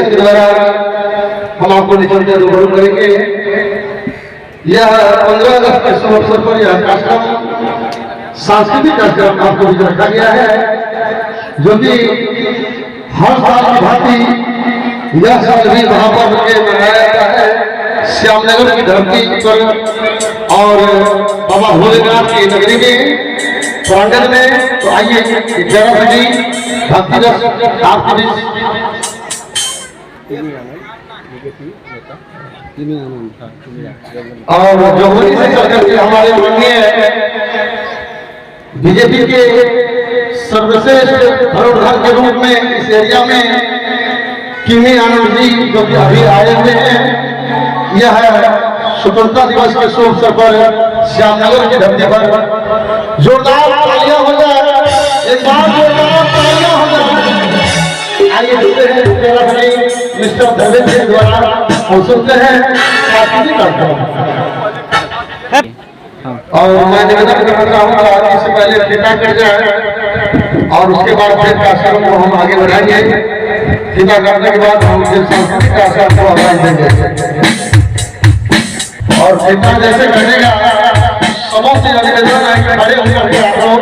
Presentation के द्वारा हम आपको निचलते रूबरू करेंगे। यह 15 अगस्त के शुभ अवसर पर यह कार्यक्रम सांस्कृतिक कार्यक्रम आपको बीच रखा गया है, जो कि हर साल की भांति यह साल भी महापर्व के मनाया जाता है श्यामनगर की धरती पर और बाबा भोलेनाथ की नगरी में प्रांगण में। तो आइए जरा बजी भक्ति रस आपके बीच। और जोहरी से चलकर के हमारे माननीय बीजेपी के सर्वश्रेष्ठ धरोहर के रूप में इस एरिया में किमी आनंद जी जो कि अभी आए हुए हैं। यह स्वतंत्रता दिवस के शुभ अवसर पर श्यामनगर की धरती पर जोरदार तालियां हो जाए, एक बार जोरदार तालियां हो जाए। आइए सुनते हैं तेरा भाई मिस्टर धर्मेंद्र के द्वारा और सुनते हैं सांस्कृतिक कार्यक्रम। और मैं निवेदन करना चाहूंगा इससे पहले फीता कर जाए और उसके बाद फिर कार्यक्रम को हम आगे बढ़ाएंगे। फीता करने के बाद हम फिर सांस्कृतिक कार्यक्रम को आवाज देंगे और फीता जैसे करेगा समस्त निवेदन है कि खड़े होकर के आप लोग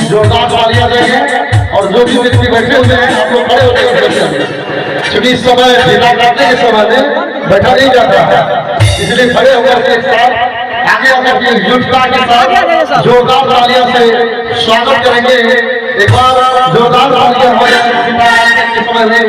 जोरदार तालियां देंगे और जो भी व्यक्ति बैठे हुए हैं आप लोग खड़े होकर बैठे, क्योंकि इस समय फीता काटने के समय में बैठा नहीं जाता है, इसलिए खड़े होकर के एक साथ आगे आकर के एकजुटता के साथ जोरदार तालियों से स्वागत करेंगे। एक बार जोरदार तालियां हो जाए के समय में।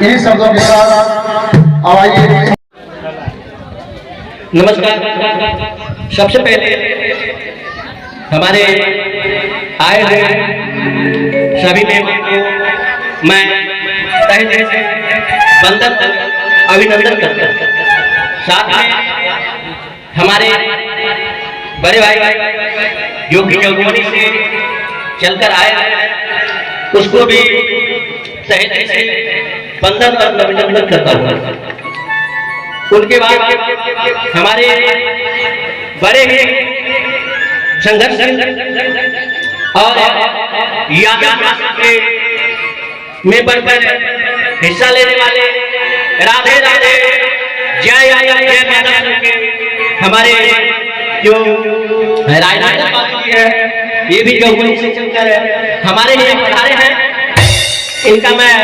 यही शब्दों के साथ आइए। नमस्कार। सबसे पहले हमारे आए हुए सभी मेहमान को मैं तहे दिल से वंदन अभिनंदन करता हूँ। साथ में हमारे बड़े भाई जो कि जोगबनी से चलकर आए उसको भी तहे दिल से वंदन और अभिनंदन करता हूँ। उनके बाद हमारे बड़े ही संघर्ष और यादव के में बढ़कर हिस्सा लेने वाले राधे राधे जय जय माता के हमारे जो राजनाथ बाबू जी है, ये भी जोगबनी से चलकर हमारे लिए पधारे हैं। इनका मैं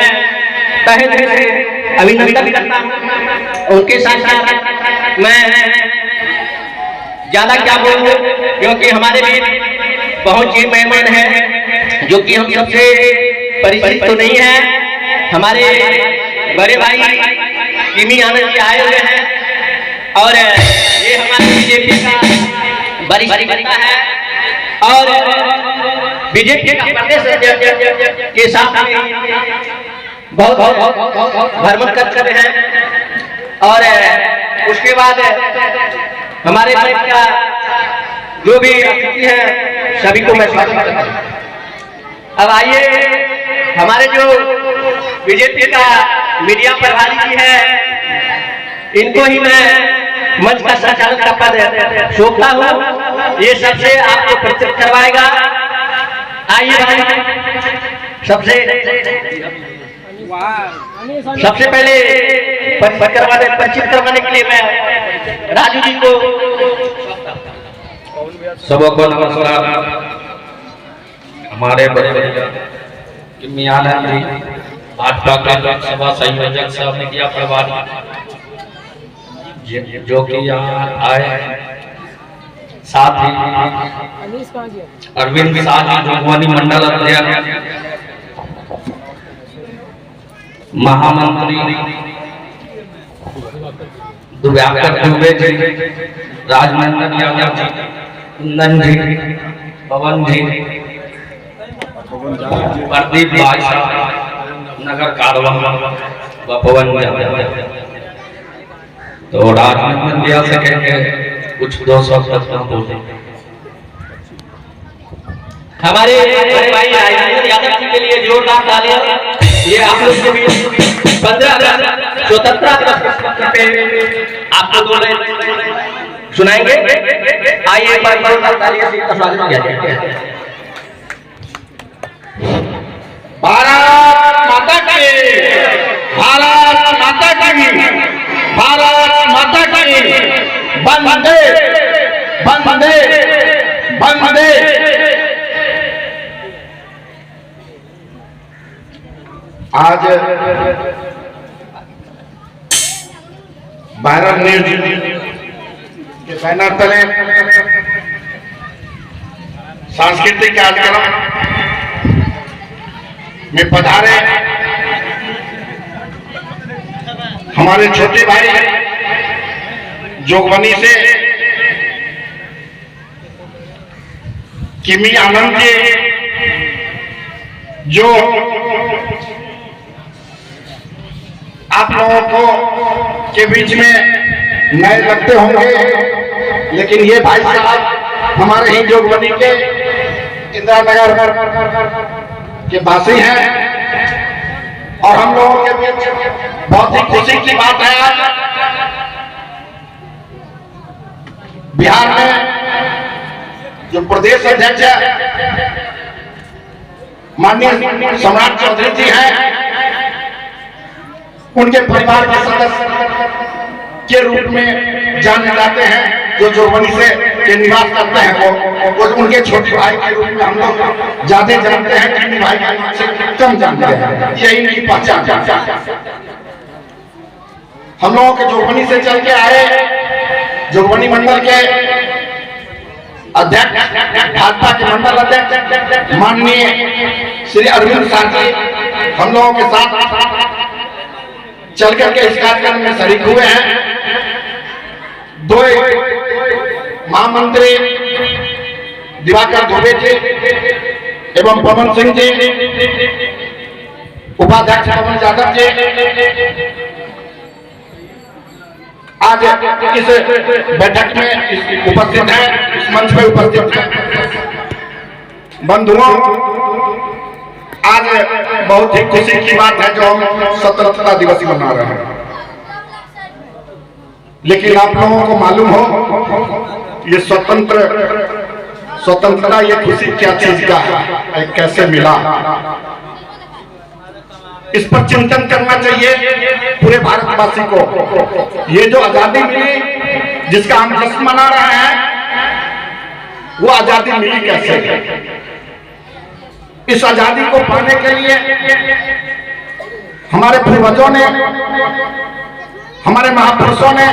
तहे दिल से अभिनंदन करता हूँ। उनके साथ साथ मैं ज्यादा क्या बोलूं, क्योंकि हमारे भी बहुत ही मेहमान हैं जो कि हम सबसे परिचित तो नहीं है। हमारे बड़े भाई किमी आनंद जी आए हुए हैं और ये हमारे बीजेपी का वरिष्ठ नेता है और बीजेपी का प्रदेश अध्यक्ष के साथ बहुत भ्रमण कर रहे हैं। और उसके बाद हमारे मंच का जो भी अतिथि है सभी को मैं स्वागत करता हूं। अब आइए हमारे जो बीजेपी का मीडिया प्रभारी जी है, इनको ही मैं मंच का संचालन का पद सौंपता हूँ। ये सबसे आपको परिचित करवाएगा। आइए भाई, सबसे पहले परिचित करवाने के लिए मैं राजू जी को सबको नमस्कार। हमारे बड़े भैया किमी आनंद जी भाजपा के लोकसभा संयोजक साहब ने किया प्रभारी जो कि यहाँ आए, साथ ही अरविंद शाह जी जोगवानी मंडल अध्यक्ष, महामंत्री दिव्यांकर दुबे जी, राजनंदन यादव जी, कुंदन जी, पवन जी, प्रदीप भाई साहब, नगर कारवा पवन यादव। तो राजनंदन भैया से कहेंगे कुछ 200 शब्द बोले। हमारे भाई राजनंदन यादव जी के लिए जोरदार तालियां। ये आप लोग के बीच 15 अगस्त स्वतंत्रता दिवस पे आपको 2 लाइन सुनाएंगे। आइए एक बार जोरदार तालियां से इनका स्वागत किया जाए। भारत माता की, भारत माता की, भारत माता की, वंदे वंदे वंदे। आज भारत न्यूज के बैनर तले सांस्कृतिक कार्यक्रम में पधारे हमारे छोटे भाई जोगबनी से किमी आनंद जी, जो आप लोगों को के बीच में नए लगते होंगे, लेकिन ये भाई साहब हमारे ही जोगबनी के इंदिरा नगर के वासी हैं और हम लोगों के बीच बहुत ही खुशी की बात है। आज बिहार में जो प्रदेश अध्यक्ष है माननीय सम्राट चौधरी जी हैं, उनके परिवार के सदस्य के रूप में जाने जाते हैं, जो जोगबनी से के निवास करते हैं। वो उनके छोटे भाई के रूप में हम लोग ज्यादा जानते हैं, किमी भाई के नाम से कम जानते हैं। यही इनकी पहचान। हम लोगों के जोगबनी से चल के आए जोगबनी मंडल के अध्यक्ष, भाजपा के मंडल अध्यक्ष माननीय श्री अरविंद शाह जी हम लोगों के साथ चल करके इस कार्यक्रम में शरीक हुए हैं। 2 महामंत्री दिवाकर दुबे जी एवं पवन सिंह जी, उपाध्यक्ष पवन यादव जी आज इस बैठक में उपस्थित है, इस मंच में उपस्थित है। बंधुओं, आज बहुत ही खुशी की बात है जो हम स्वतंत्रता दिवस मना रहे हैं, लेकिन आप लोगों को मालूम हो ये स्वतंत्रता ये खुशी क्या चीज का है, कैसे मिला, इस पर चिंतन करना चाहिए पूरे भारतवासी को। ये जो आजादी मिली जिसका हम जश्न मना रहे हैं, वो आजादी मिली कैसे? इस आजादी को पाने के लिए हमारे पूर्वजों ने, हमारे महापुरुषों ने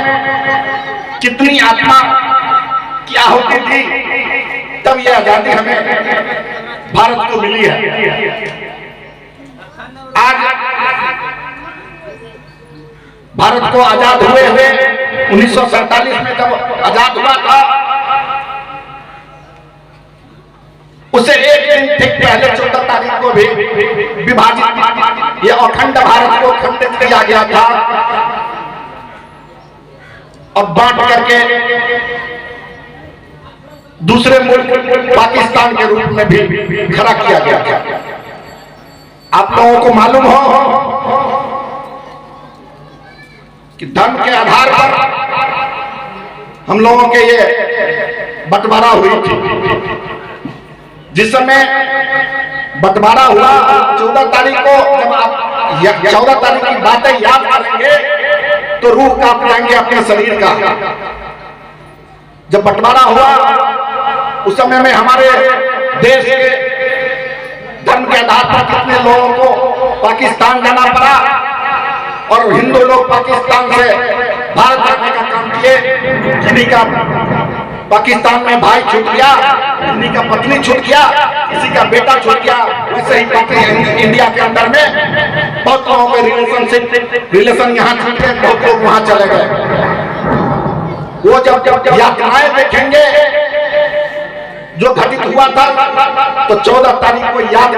कितनी आत्मा की आहुति दी, तब ये आजादी हमें भारत को मिली है। आज भारत को आजाद हुए 1947 में जब आजाद हुआ था, उसे एक दिन ठीक पहले 14 तारीख को भी विभाजित, ये अखंड भारत को खंडित किया गया था और बांट करके दूसरे मुल्क पाकिस्तान के रूप में भी खड़ा किया गया था। आप लोगों को मालूम हो कि धर्म के आधार पर हम लोगों के ये बंटवारा हुई थी। जिस समय बंटवारा हुआ 14 तारीख को, जब आप 14 तारीख की बातें याद करेंगे तो रूह कांप जाएंगे अपने शरीर का। जब बंटवारा हुआ उस समय में हमारे देश के धर्म के आधार पर कितने लोगों को पाकिस्तान जाना पड़ा और हिंदू लोग पाकिस्तान से भारत आने का काम किए। किन्हीं का पाकिस्तान में भाई छूट गया, किन्हीं का पत्नी छूट गया, किसी का बेटा छूट गया। वैसे ही इंडिया के अंदर में बहुत लोगों के रिलेशन यहाँ छूट गए, बहुत लोग वहां चले गए। वो जब यात्राएं देखेंगे जो घटित हुआ था, तो 14 तारीख को याद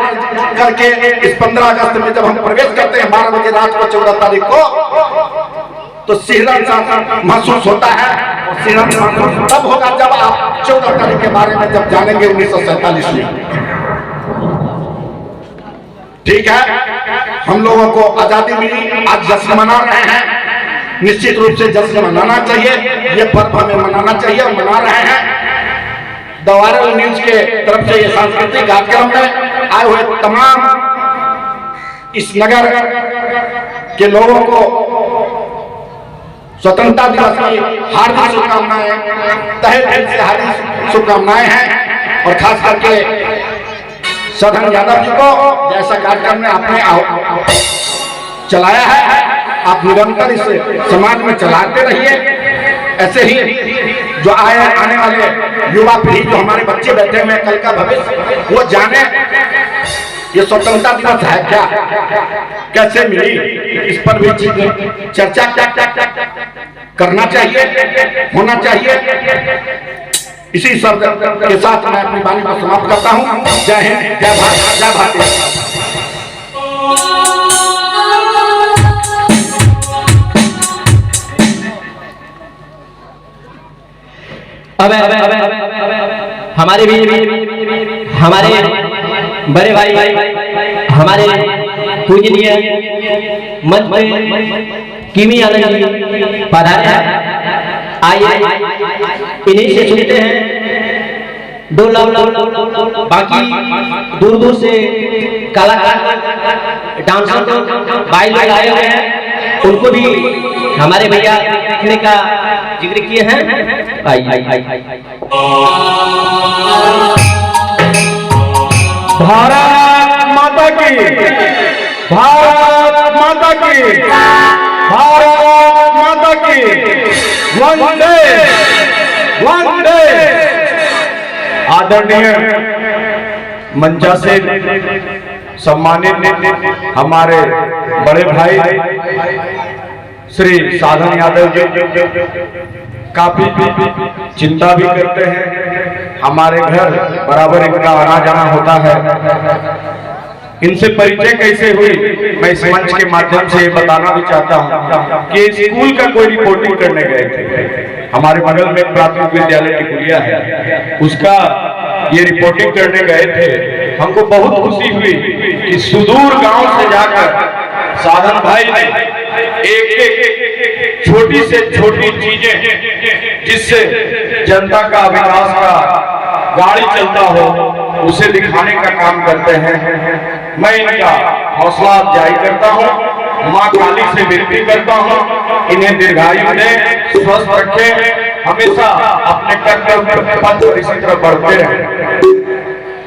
करके इस 15 अगस्त में जब हम प्रवेश करते हैं 12 बजे रात को 14 तारीख को, तो सिहरन सा महसूस होता है। और सिहरन तब होगा जब आप 14 तारीख के बारे में जब जानेंगे 1947 में। ठीक है, हम लोगों को आजादी मिली, आज जश्न मना रहे हैं। निश्चित रूप से जश्न मनाना चाहिए, ये पर्व हमें मनाना चाहिए और मना रहे हैं। द वायरल न्यूज के तरफ से ये सांस्कृतिक कार्यक्रम में आए हुए तमाम इस नगर के लोगों को स्वतंत्रता दिवस की हार्दिक शुभकामनाएं, तहे दिल से हार्दिक शुभकामनाएं हैं। और खास करके सदन यादव जी को जैसा कार्यक्रम में आपने चलाया है, आप निरंतर इस समाज में चलाते रहिए। ऐसे ही जो आने वाले युवा पीढ़ी, जो हमारे बच्चे बैठे हुए कल का भविष्य, वो जाने ये स्वतंत्रता दिवस है क्या, कैसे मिली, इस पर भी चर्चा करना चाहिए, होना चाहिए। इसी शब्द के साथ मैं अपनी वाणी को समाप्त करता हूँ। जय हिंद, जय भारत, जय भारत। अब हमारे भी हमारे बड़े भाई हमारे पूजनीय मंच में किमी आनंद जी पधारे हैं। आइए इन्हीं से सुनते हैं। दो बाकी दूर दूर से कलाकार डांसर भाई लोग आए हुए हैं, उनको भी हमारे भैया देखने का जिक्र किए हैं। भारत माता की, भारत माता की, भारत माता की, वंदे वंदे। आदरणीय मंचासीन सम्मानित हमारे बड़े भाई श्री साधन यादव जी काफी चिंता भी करते हैं। हमारे घर बराबर इनका आना जाना होता है। इनसे परिचय कैसे हुई, मैं इस मंच के माध्यम से बताना भी चाहता हूँ कि स्कूल का कोई रिपोर्टिंग करने गए थे। हमारे बगल में प्राथमिक विद्यालय टिकुलिया है, उसका ये रिपोर्टिंग करने गए थे। हमको बहुत खुशी हुई कि सुदूर गांव से जाकर साधन भाई ने एक छोटी से छोटी चीजें जिससे जनता का विकास का गाड़ी चलता हो, उसे दिखाने का काम करते हैं। मैं इनका हौसला अफजाई करता हूँ, माँ काली से विनती करता हूँ, इन्हें दीर्घायु दें, स्वस्थ रखें, हमेशा अपने कर्तव्य पथ पर इसी तरह बढ़ते रहें।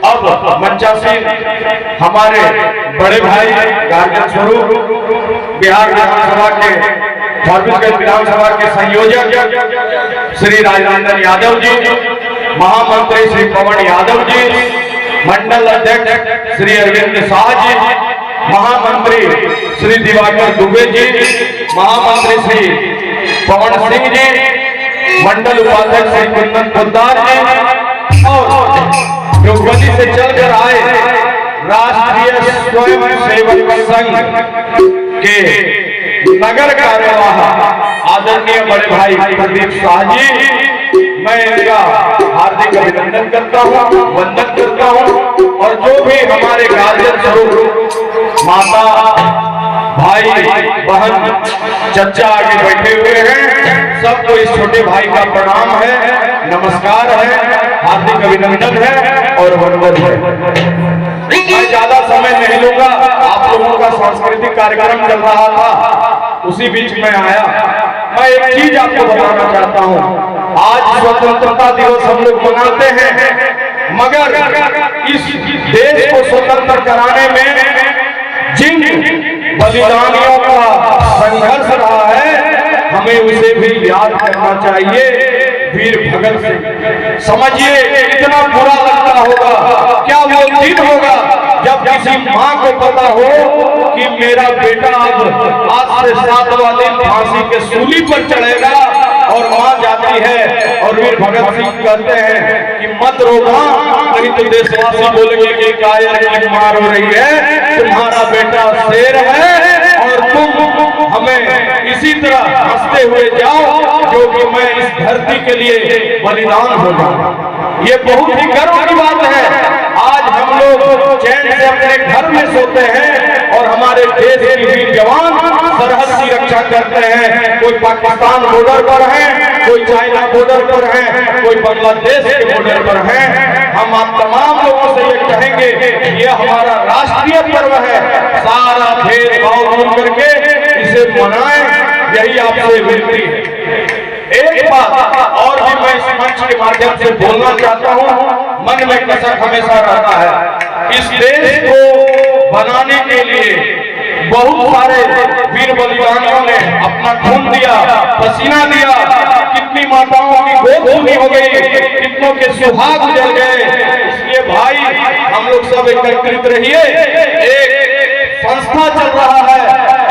अब मंचासीन हमारे बड़े भाई गार्जियन स्वरूप बिहार विधानसभा के छत्तीसगढ़ विधानसभा के संयोजक श्री राजनंदन यादव जी, महामंत्री श्री पवन यादव जी, मंडल अध्यक्ष श्री अरविंद शाह जी, महामंत्री श्री दिवाकर दुबे जी, महामंत्री श्री पवन सिंह जी, मंडल उपाध्यक्ष श्री कुंदन पोद्दार जी, और जो गति से चलकर आए राष्ट्रीय स्वयं सेवक संघ के नगर कार्यवाह आदरणीय बड़े भाई प्रदीप शाह जी, मैं इनका हार्दिक अभिनंदन करता हूँ, वंदन करता हूँ। और जो भी हमारे गार्जियन स्वरूप माता, भाई, बहन, चचा आगे बैठे हुए हैं, सबको इस छोटे भाई का प्रणाम है, नमस्कार है, हार्दिक अभिनंदन है और वंदन है। मैं ज्यादा समय नहीं लूंगा, आप लोगों का सांस्कृतिक कार्यक्रम चल रहा था, उसी बीच में आया। मैं एक चीज आपको बताना चाहता हूँ, आज स्वतंत्रता दिवस हम लोग मनाते हैं, मगर इस देश को स्वतंत्र कराने में जिन बलिदानियों का संघर्ष रहा है, हमें उसे भी याद करना चाहिए, वीर भगत सिंह। समझिए कितना बुरा लगता होगा, क्या वो दिन होगा जब किसी माँ को पता हो कि मेरा बेटा अब आज से 7वां दिन फांसी के सूली पर चढ़ेगा, और माँ जाती है और वीर भगत सिंह कहते हैं कि मत रो माँ, नहीं तो देशवासी बोलेंगे कि कायर की माँ रो रही है, तुम्हारा बेटा शेर है और तुम हमें इसी तरह हंसते हुए जाओ जो कि मैं इस धरती के लिए बलिदान हो जाऊं। ये बहुत ही गर्व की बात है। आज हम लोग चैन से अपने घर में सोते हैं और हमारे देश के वीर जवान सरहद की रक्षा करते हैं। कोई पाकिस्तान बॉर्डर पर है, कोई चाइना बॉर्डर पर है, कोई बांग्लादेश के बॉर्डर पर है। हम आप तमाम लोगों से ये कहेंगे ये हमारा राष्ट्रीय पर्व है, सारा भेदभाव दूर करके इसे मनाएं, यही आपसे विनती है। एक बात और भी मैं इस मंच के माध्यम से बोलना चाहता हूँ, मन में कसक हमेशा रहता है। इस देश को बनाने के लिए बहुत सारे वीर बलिदानियों ने अपना खून दिया, पसीना दिया, कितनी माताओं की गोद सूनी हो गई, कितनों के सुहाग जल गए। इसलिए भाई हम लोग सब एकत्रित रहिए। एक संस्था चल रहा है,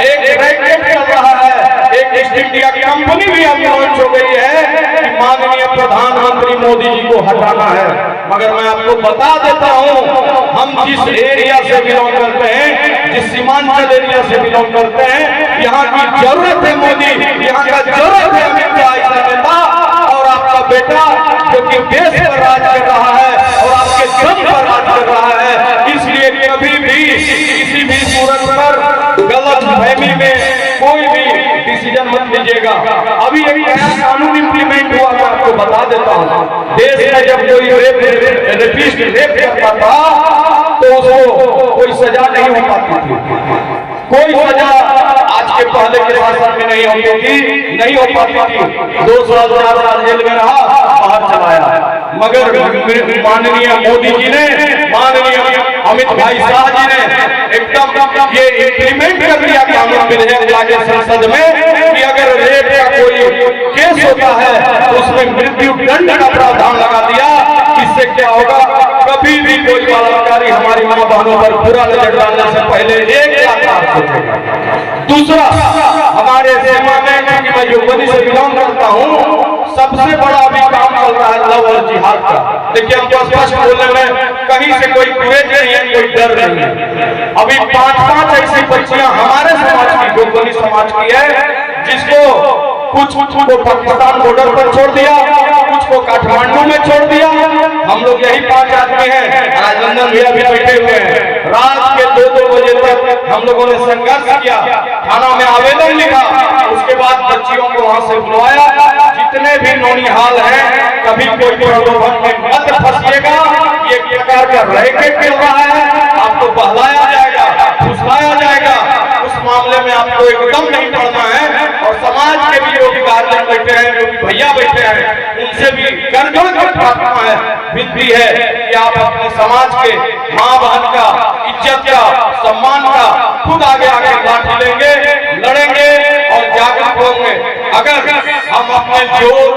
एक रैकेट चल रहा है, एक ईस्ट इंडिया कंपनी भी अब लॉन्च हो गई है कि माननीय प्रधानमंत्री मोदी जी को हटाना है। मगर मैं आपको बता देता हूं, हम जिस एरिया से बिलोंग करते हैं, जिस सीमांचल एरिया से बिलोंग करते हैं, यहाँ की जरूरत है मोदी, यहाँ का जरूरत है अमित शाह ऐसा नेता, और आपका बेटा जो कि देश पर राज कर रहा है और आपके दम पर राज कर रहा है। इसलिए कभी भी किसी भी सूरत पर गलत फहमी में कोई भी डिसीजन मत लीजिएगा। अभी एक नया कानून इंप्लीमेंट हुआ, मैं आपको बता देता हूँ। देश में जब कोई रेपिस्ट रेप करता था तो उसको कोई सजा नहीं हो पाती थी, कोई सजा आज के पहले के शासन में नहीं होती थी, नहीं हो पाती थी। 2 साल 4 साल जेल में रहा, बाहर चला आया। मगर माननीय मोदी जी ने, माननीय अमित भाई शाह जी ने एकदम ये इंप्लीमेंट कर दिया कानून विधेयक लाके संसद में कि अगर रेप का कोई केस होता है तो उसमें मृत्यु दंड का प्रावधान लगा दिया। इससे क्या होगा, कभी भी कोई बलात्कारी हमारी माँ बहनों पर बुरा नजर डालने से पहले 1 बार सोचेगा। दूसरा, हमारे सीमा में, क्योंकि मैं जोगबनी से बिलोंग करता हूँ, सबसे बड़ा अभी काम चल रहा है लव और जिहाद का। देखिए हमको स्पष्ट बोलने में कहीं से कोई गुरेज नहीं है, कोई डर नहीं है। अभी 5-5 ऐसी बच्चियां हमारे समाज की, जोगबनी समाज की है, जिसको कुछ को पाकिस्तान बॉर्डर पर छोड़ दिया, कुछ को काठमांडू में छोड़ दिया। हम लोग यही 5 आदमी हैं, राजनंदन भैया भी बैठे हुए हैं। रात के 2-2 बजे तक हम लोगों ने संघर्ष किया, थाना में आवेदन लिखा, उसके बाद बच्चियों को वहां से बुलवाया। जितने भी नौनिहाल हैं, कभी कोई प्रलोभन में मत फंसिएगा, ये एक प्रकार का रैकेट चल रहा है, आपको बहलाया जाएगा, फुसलाया जाएगा। उस मामले में आपको एकदम नहीं पड़ना है। और समाज के भी जो भी गार्जियन बैठे हैं, जो भी भैया बैठे हैं, उनसे भी करजोड़ की प्रार्थना है, विनती है कि आप अपने समाज के माँ बहन का, इज्जत का, सम्मान का खुद आगे आगे लाठी लेंगे, लड़ेंगे और जागरूक होंगे। अगर हम अपने जोर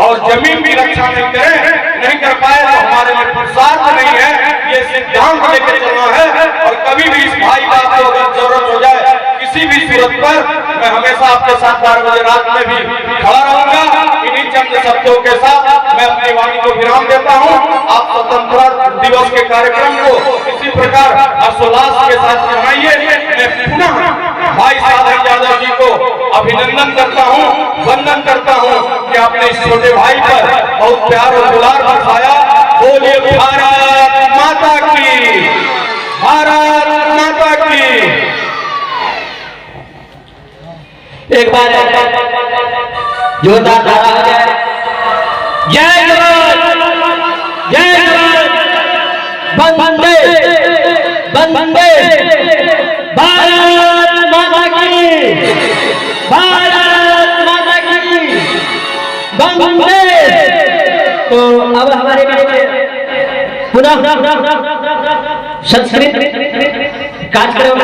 और जमीन की रक्षा नहीं कर पाए तो हमारे में पुरुषार्थ नहीं है। ये सिद्धांत लेकर चलना है। और कभी भी इस भाई का आपको अगर जरूरत हो जाए किसी भी सूरत पर, मैं हमेशा आपके साथ 12 बजे रात में भी खड़ा रहूंगा। इन्हीं चंद शब्दों के साथ मैं अपनी वाणी को विराम देता हूं। आप स्वतंत्रता दिवस के कार्यक्रम को इसी प्रकार हर्षोल्लास के साथ मनाइए। मैं पुनः भाई साधन यादव जी को अभिनंदन करता हूं, वंदन करता हूं कि आपने इस छोटे भाई पर बहुत प्यार और दुलार बरसाया। बोलिए भारत माता की, भारत माता की। एक बार जोरदार नारा हो जाए, जय जवान, जय जवान, वंदे वंदे भारत माता की, भारत माता की, वंदे। तो अब हमारे पुनः संस्कृत कार्यक्रम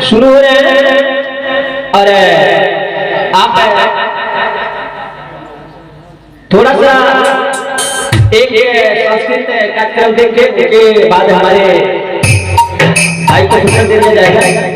शुरू हो रहे हैं और आप थोड़ा सा एक संस्कृत कार्यक्रम देख के उसके बाद हमारे भाई को सूचना दे दिया जाएगा।